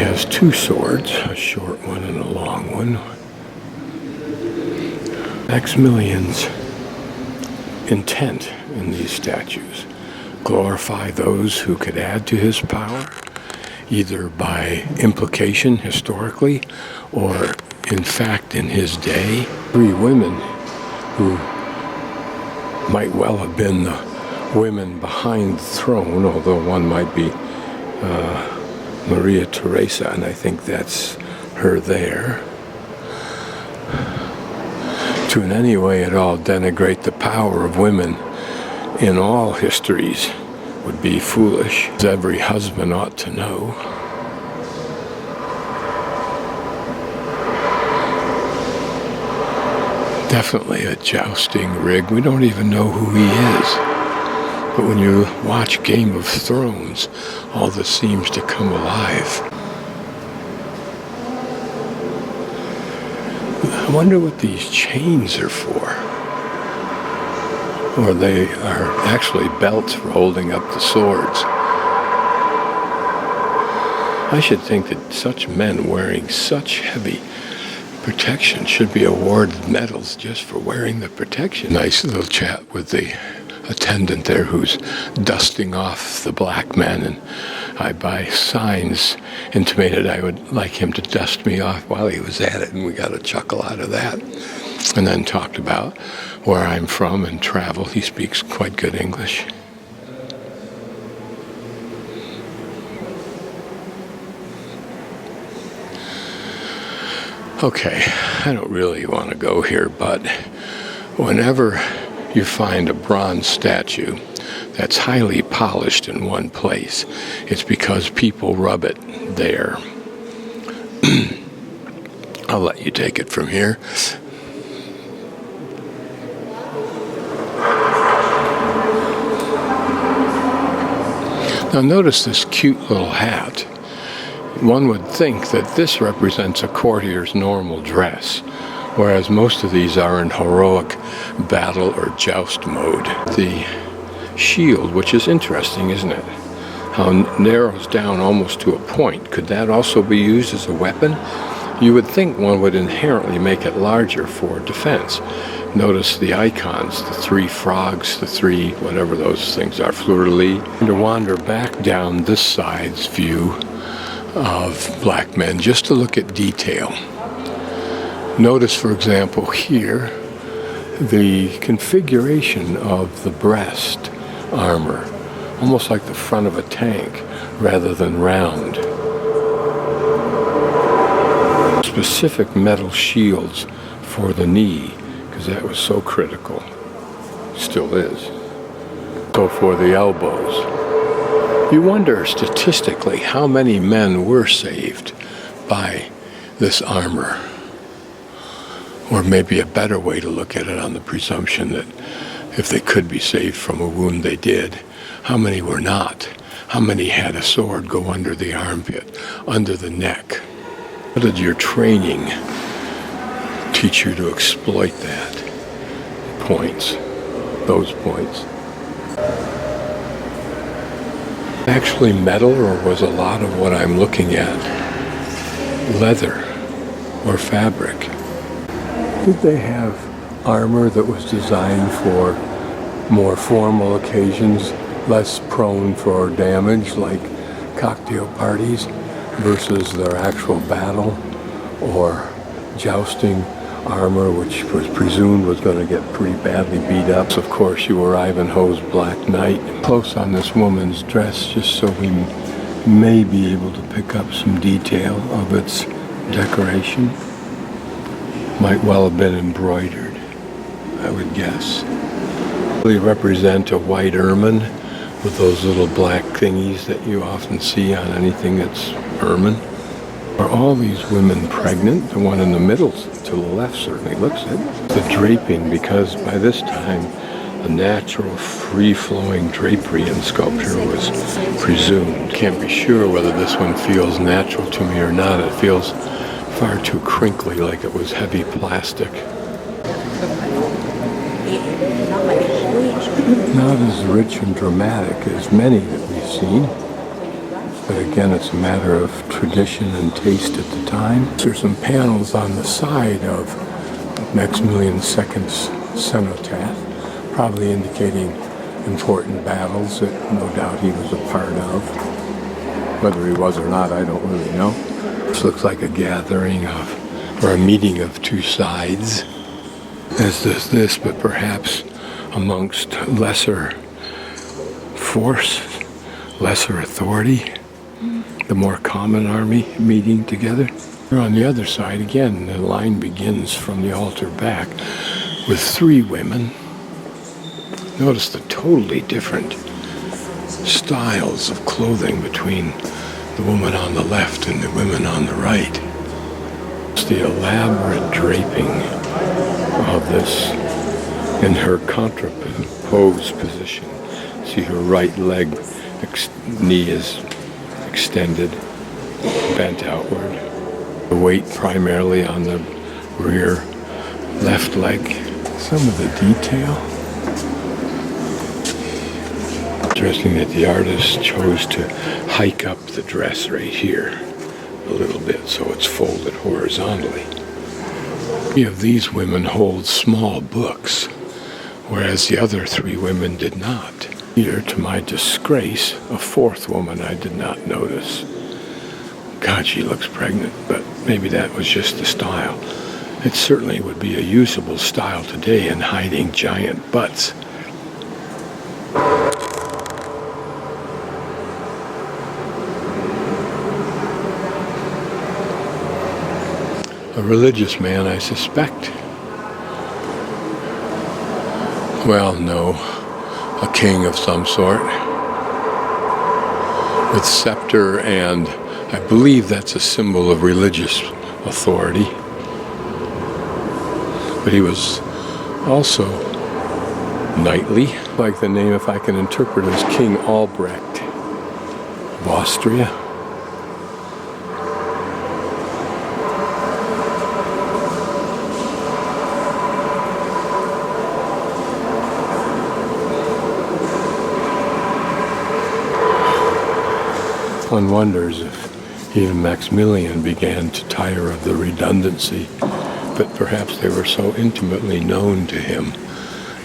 He has two swords, a short one and a long one. Maximilian's intent in these statues: glorify those who could add to his power, either by implication historically or in fact in his day. Three women who might well have been the women behind the throne, although one might be Maria Theresa, and I think that's her there. To in any way at all denigrate the power of women in all histories would be foolish, as every husband ought to know. Definitely a jousting rig. We don't even know who he is. But when you watch Game of Thrones, all this seems to come alive. I wonder what these chains are for. Or they are actually belts for holding up the swords. I should think that such men wearing such heavy protection should be awarded medals just for wearing the protection. Nice little chat with the attendant there who's dusting off the black men, and I, by signs, intimated I would like him to dust me off while he was at it, and we got a chuckle out of that. And then talked about where I'm from and travel. He speaks quite good English. Okay, I don't really want to go here, but whenever you find a bronze statue that's highly polished in one place, it's because people rub it there. I'll let you take it from here. Now notice this cute little hat. One would think that this represents a courtier's normal dress, whereas most of these are in heroic battle or joust mode. The shield, which is interesting, isn't it? How it narrows down almost to a point. Could that also be used as a weapon? You would think one would inherently make it larger for defense. Notice the icons, the three frogs, the three, whatever those things are, fleur-de-lis. And to wander back down this side's view of black men, just to look at detail. Notice, for example, here, the configuration of the breast armor, almost like the front of a tank, rather than round. Specific metal shields for the knee, because that was so critical, still is. So for the elbows. You wonder statistically how many men were saved by this armor. Or maybe a better way to look at it, on the presumption that if they could be saved from a wound, they did. How many were not? How many had a sword go under the armpit, under the neck? What did your training teach you to exploit that? Points, those points. Actually metal, or was a lot of what I'm looking at leather or fabric? Did they have armor that was designed for more formal occasions, less prone for damage, like cocktail parties, versus their actual battle or jousting armor, which was presumed was going to get pretty badly beat up? So of course, you were Ivanhoe's Black Knight. Close on this woman's dress, just so we may be able to pick up some detail of its decoration. Might well have been embroidered, I would guess. They represent a white ermine with those little black thingies that you often see on anything that's ermine. Are all these women pregnant? The one in the middle to the left certainly looks it. The draping, because by this time the natural free-flowing drapery in sculpture was presumed. Can't be sure whether this one feels natural to me or not. It feels far too crinkly, like it was heavy plastic. Not as rich and dramatic as many that we've seen. but again, it's a matter of tradition and taste at the time. There's some panels on the side of Maximilian II's cenotaph, probably indicating important battles that no doubt he was a part of. Whether he was or not, I don't really know. This looks like a gathering of, or a meeting of two sides. As does this, but perhaps amongst lesser force, lesser authority, the more common army meeting together. On the other side, again, the line begins from the altar back with three women. Notice the totally different styles of clothing between the woman on the left and the women on the right. It's the elaborate draping of this in her contrapose position. See her right leg, knee is extended, bent outward. The weight primarily on the rear left leg. Some of the detail. Interesting that the artist chose to hike up the dress right here a little bit so it's folded horizontally. Three of these women hold small books, whereas the other three women did not. Here, to my disgrace, a fourth woman I did not notice. God, she looks pregnant, but maybe that was just the style. It certainly would be a usable style today in hiding giant butts. A religious man, I suspect. Well, no, a king of some sort. With scepter, and I believe that's a symbol of religious authority. But he was also knightly, like the name, if I can interpret it, as King Albrecht of Austria. One wonders if even Maximilian began to tire of the redundancy, but perhaps they were so intimately known to him,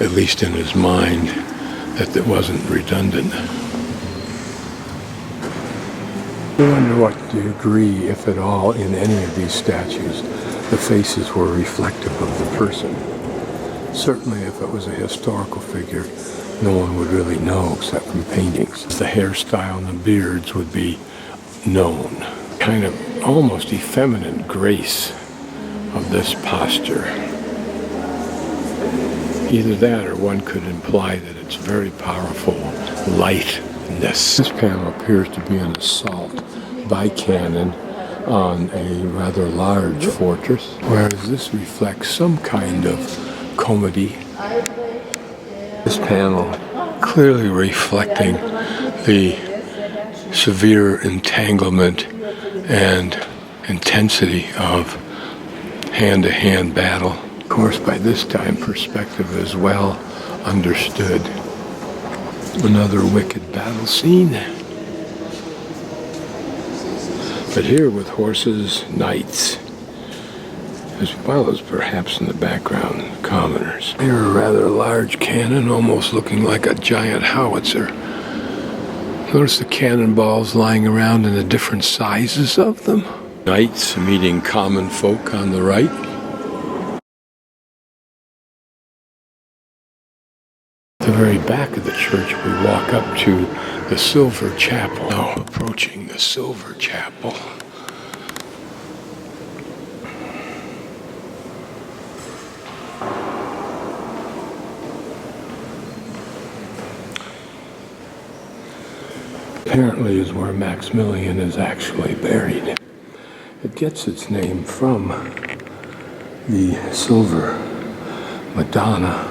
at least in his mind, that it wasn't redundant. I wonder what degree, if at all, in any of these statues, the faces were reflective of the person. Certainly if it was a historical figure, no one would really know except from paintings. The hairstyle and the beards would be known. Kind of almost effeminate grace of this posture. Either that or one could imply that it's very powerful lightness. This panel appears to be an assault by cannon on a rather large fortress, whereas this reflects some kind of comedy. This panel clearly reflecting the severe entanglement and intensity of hand-to-hand battle. Of course, by this time, perspective is well understood. Another wicked battle scene. But here with horses, knights, as well as perhaps in the background, commoners. Here a rather large cannon, almost looking like a giant howitzer. Notice the cannonballs lying around in the different sizes of them. Knights meeting common folk on the right. At the very back of the church, we walk up to the Silver Chapel. Now approaching the Silver Chapel. Apparently is where Maximilian is actually buried. It gets its name from the silver Madonna.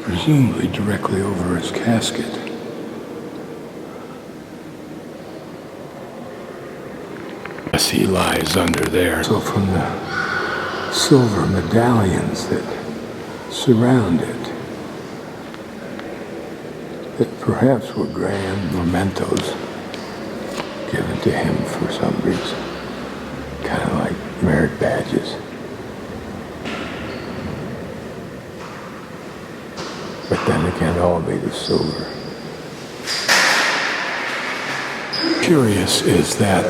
Presumably directly over his casket. Yes, he lies under there. So from the silver medallions that surround it, that perhaps were grand mementos given to him for some reason, kind of like merit badges. But then again, all made of silver. Curious is that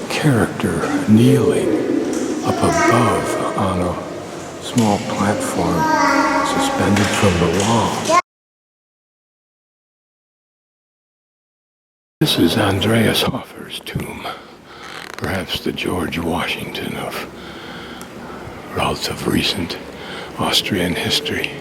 character kneeling up above on a small platform suspended from the wall. This is Andreas Hofer's tomb, perhaps the George Washington of relative recent Austrian history.